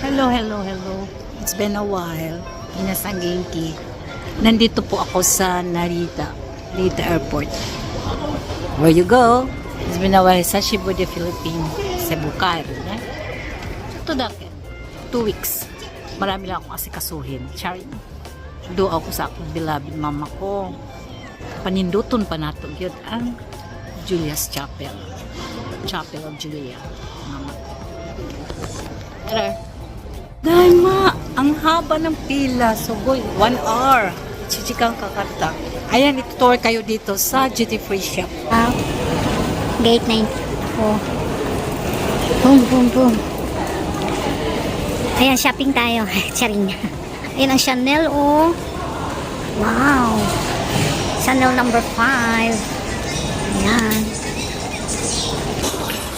Hello, hello, hello. It's been a while. Inasang Genki. Nandito po ako sa Narita Airport. Where you go? It's been a while sa Cebu de Philippines. Cebu Cairo. Ito dake. 2 weeks. Marami lang akong asikasuhin. Charing. Do ako sa akong beloved mama ko. Paninduton pa nato yun ang Julia's Chapel. Chapel of Julia. Mama. Tara. Dahil ang haba ng pila. So, boy, 1 hour. Chichikang kakanta. Ayan, itutour kayo dito sa duty free shop. Gate 9. Oh. Boom, boom, boom. Ayan, shopping tayo. Charing. Ayan ang Chanel, oh. Wow. Chanel number 5. Ayan.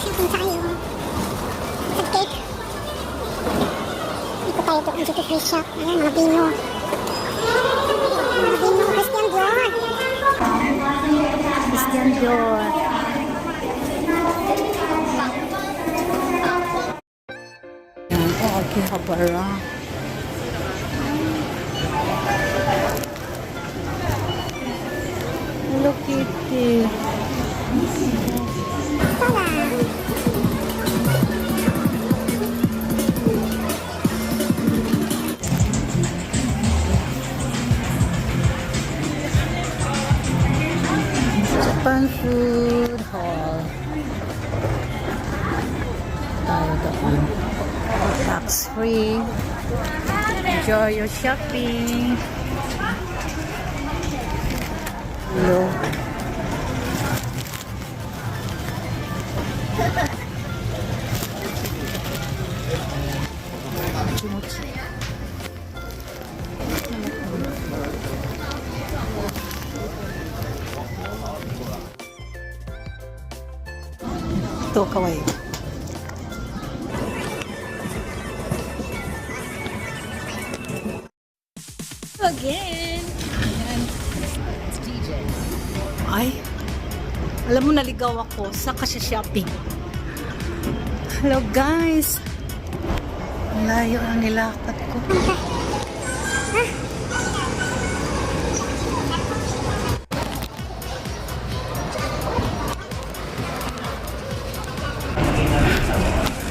Shopping tayo. Cupcake. Ito tayo ito ang duty free shop. Ayan, mga bino. Mga bino, Christian Dior. Christian Dior. Ayan, Akihabara. Hello, Kitty. Japan Food Hall. Tayo doon. Tax free. Enjoy your shopping. Hello. Kimochi. Ito, kawaii. Again. Ayan. It's DJ. Ay, alam mo, naligaw ako sa kasya shopping. Hello guys. Ang layo ang nilakad ko.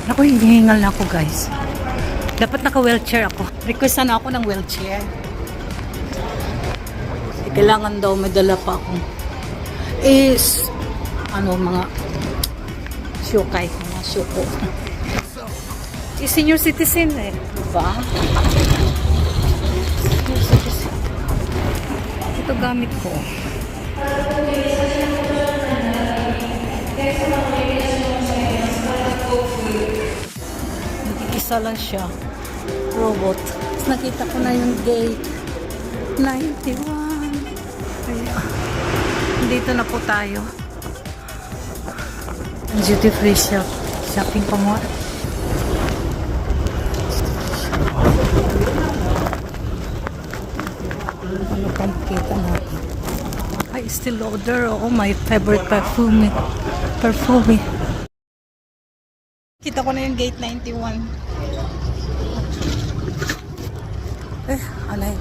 Ako, hinihingal na ako guys. Dapat naka-wheelchair ako. Request sana ako ng wheelchair. Kailangan daw may dala pa ako. Is, mga syukay. Mga syuko. Senior citizen eh. Diba? Senior citizen. Ito gamit ko. Isa lang siya. Robot. Tapos nakita ko na yung gate. 91. Kaya, dito na po tayo. Duty free shop. Shopping pa mo. Ano pang kita natin? Ay, still lauder. Oh, my favorite perfume. Perfume. Kita ko na yung gate 91. Alay.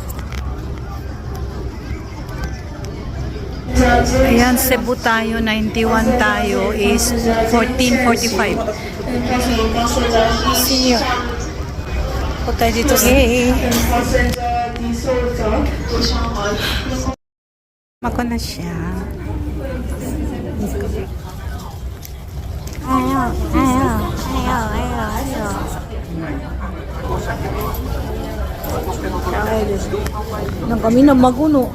Ayan, Cebu tayo, 91 tayo is 14:45. Senior. Po tayo dito sa... Hey! Mako na siya. Ayaw. Nang kami na maguno.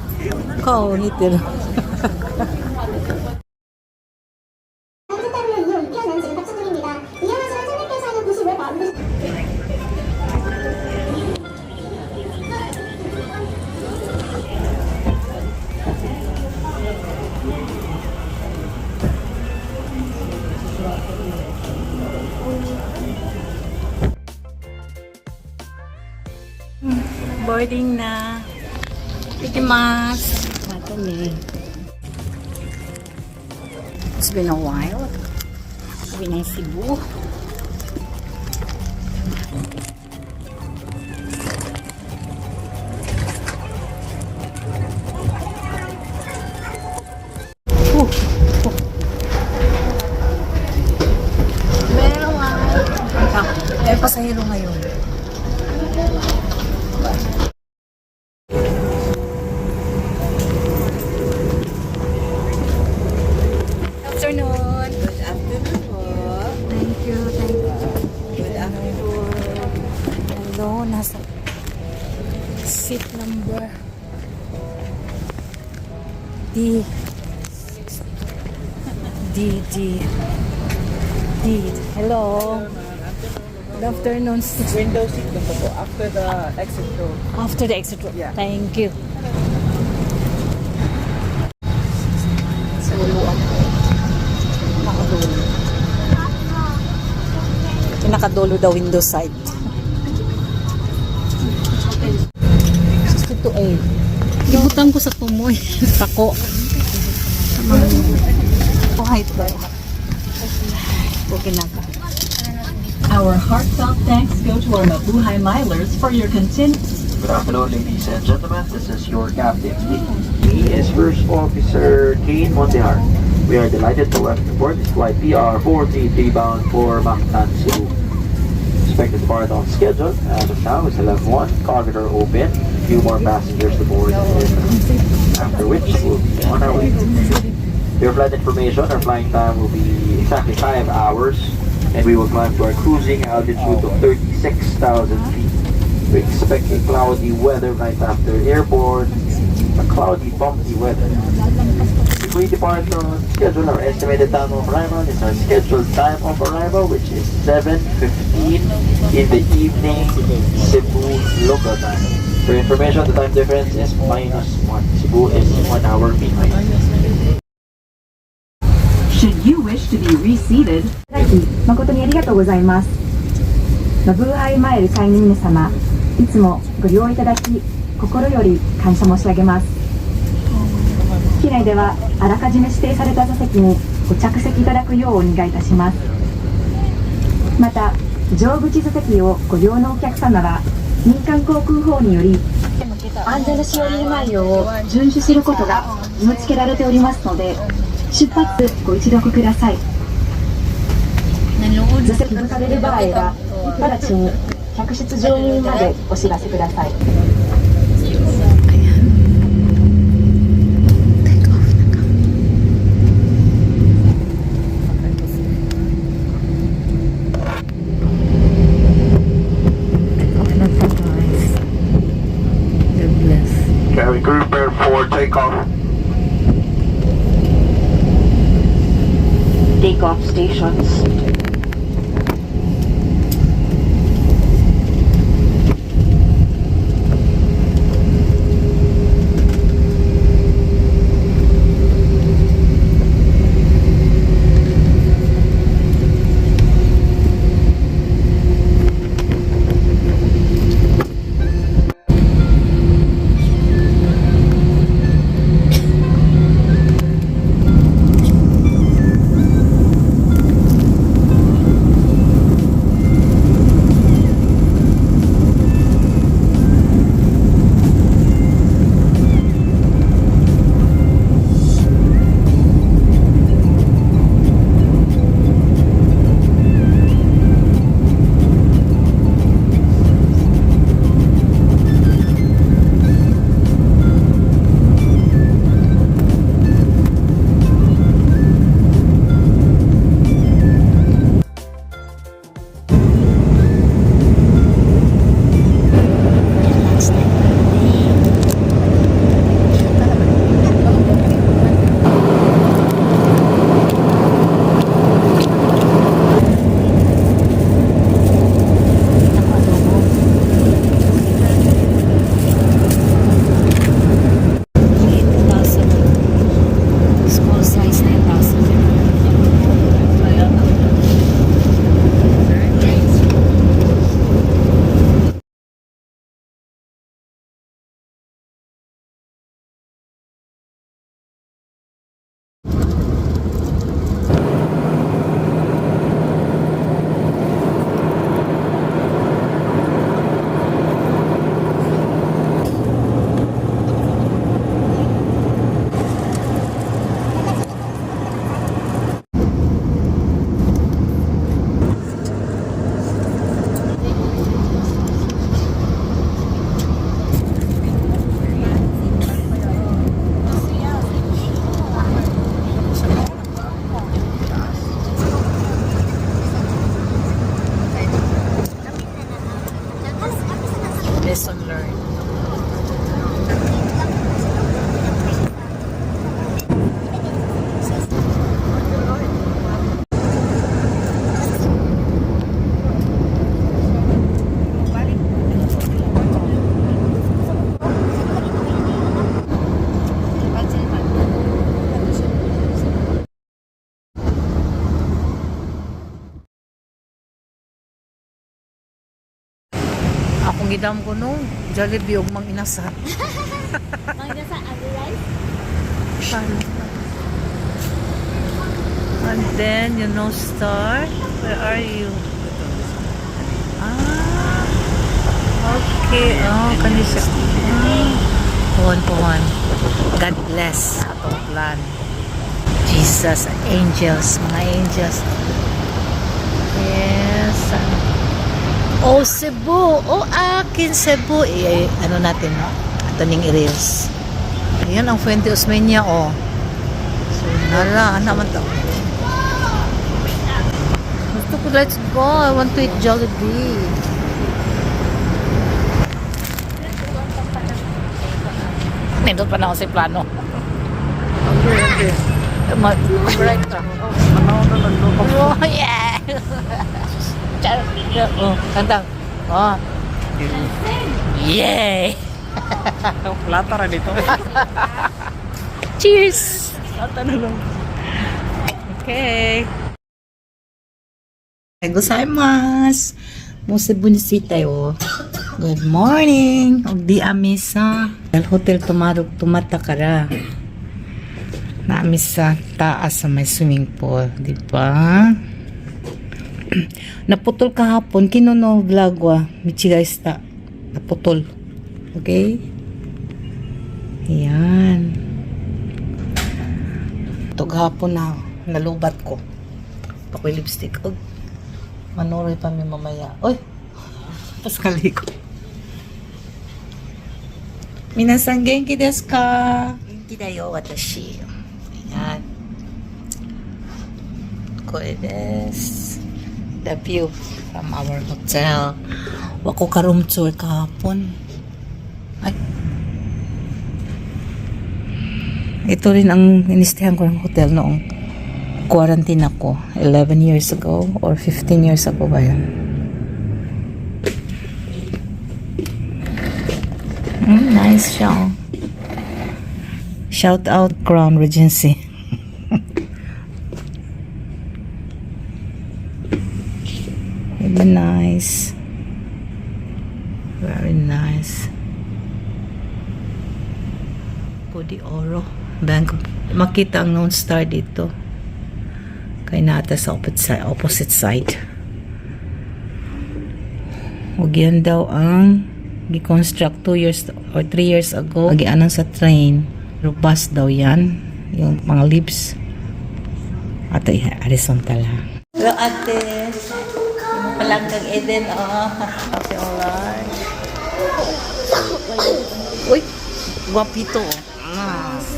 Kao, hitir. Boarding na. Ikimasu. Ito ni. It's been a while. Sabi ng Cebu. pasahero ngayon? Afternoon. Good afternoon po. Thank you, thank you. Good afternoon. Hello, nasa seat number D. Hello. Good afternoon. Window seat lang po after the exit door. After the exit road. Yeah. Thank you. Sa ulo ako. Nakadulo. Nakadulo the window side. 62A. Ibutang ko sa tumoy. Tako. Oh, hi, boy. Okay na ka. Our heartfelt thanks go to our Mabuhay Milers for your continued. Good afternoon, ladies and gentlemen. This is your captain speaking. He is First Officer Kane Montehar. We are delighted to welcome aboard this flight PR 433 bound for Mactan, Cebu. Expected to depart on schedule. As of now, we still have one cargo door open. A few more passengers to board. After which, we'll be on our way. Your flight information, our flying time will be exactly 5 hours. And we will climb to our cruising altitude of 36,000 feet. We expect a cloudy weather right after airport, a cloudy, bumpy weather. If we depart on schedule, our estimated time of arrival is our scheduled time of arrival, which is 7:15 in the evening, Cebu local time. For information, the time difference is -1. Cebu is 1 hour behind. Should you wish to be reseated, 誠にありがとうございます。マブーハイマイル会員の皆様、いつもご利用いただき、心より感謝申し上げます。機内ではあらかじめ指定された座席にご着席いただくようお願いいたします。また、乗口座席をご利用のお客様は、民間航空法により、安全な使用ルール内容を遵守することが義務付けられておりますので、出発ご一読ください。座席がされる場合は、直ちに客室乗務員までお知らせください。Cabin crew prepare for takeoff. Takeoff stations. Kung gidam ko no, Jollibee og mang inasal. Mga sa rice. And then, you know, Star, where are you? Ah, okay. Oh, kani siya. Puhon. God bless atong plan. Jesus, angels, mga angels. Yes. Oh, Cebu. Oh, akin Cebu. Ano natin, no? Ito ning i-reels. Ayan ang Fuente Osmeña, oh. So, nala, naman to. Gusto ko, let's go. I want to eat Jollibee. Nindot pa na ako sa plano. Okay. Break ka. Manaw na nagluto. Oh, yeah! Oh, kanta. Oh. Yay! Plata ra dito. Cheers! Plata na lang. Okay. Gozaimasu. Mo Cebu ni tayo. Good morning. Og di ami sa hotel tumata kara. Naami sa taas sa may swimming pool, di ba? Naputol kahapon kinono vlog wa. Michigai sta. Naputol. Okay? Ayan. Ito gahapon na nalubat ko. Pakoy lipstick. Og manoroy pa mi mamaya. Oy! Paskali ko. Minasan genki desu ka? Genki da yo, watashi. Ayan. Kore desu. The view from our hotel. Wako ka room tour kahapon. Ay. Ito rin ang inistehan ko ng hotel noong quarantine ako 11 years ago or 15 years ago ba yun? Nice siya. Shout out Crown Regency. Very nice. Very nice. Pudi Oro. Bank. Makita ang Lone Star dito. Kay nata sa opposite side. Ug yan daw ang gi-construct 2 years or 3 years ago. Agianan sa train. Robust daw yan. Yung mga leaves. Ato horizontal ha. Hello ate. Yung palanggang Eden. Oh. Okay, alright. Uy. Guapito.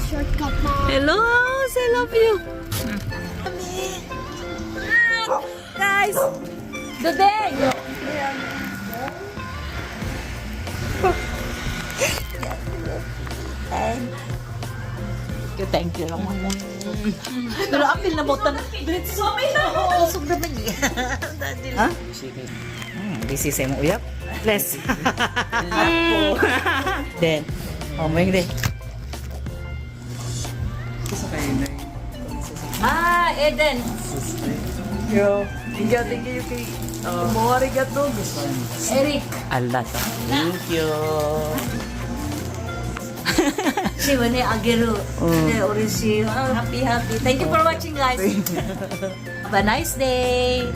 Shortcut na. Hello. I love you. Guys. Dudeng. Thank you lang. Pero apil na botan. Diretso may na. Usog na ba niya? Ha? Busy sa mo uyap. Bless. Then, may hindi. Eden. Yo, thank you kay mo arigato. Eric. Alata. Thank you. She went ageru. Orishi. Happy. Thank you for watching, guys. Have a nice day.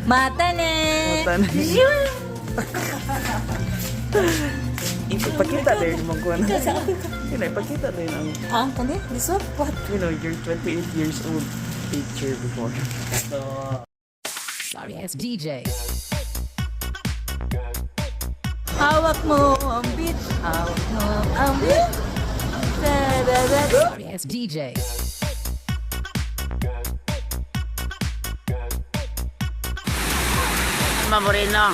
Mata ne. Ipakita din mo ko na. Ipakita din ang Kani? This one? What? your 28 years old picture before. Sorry, it's DJ. Hawak mo ang beat. Hawak mo ang beat. Sorry, it's DJ. Mamoreno.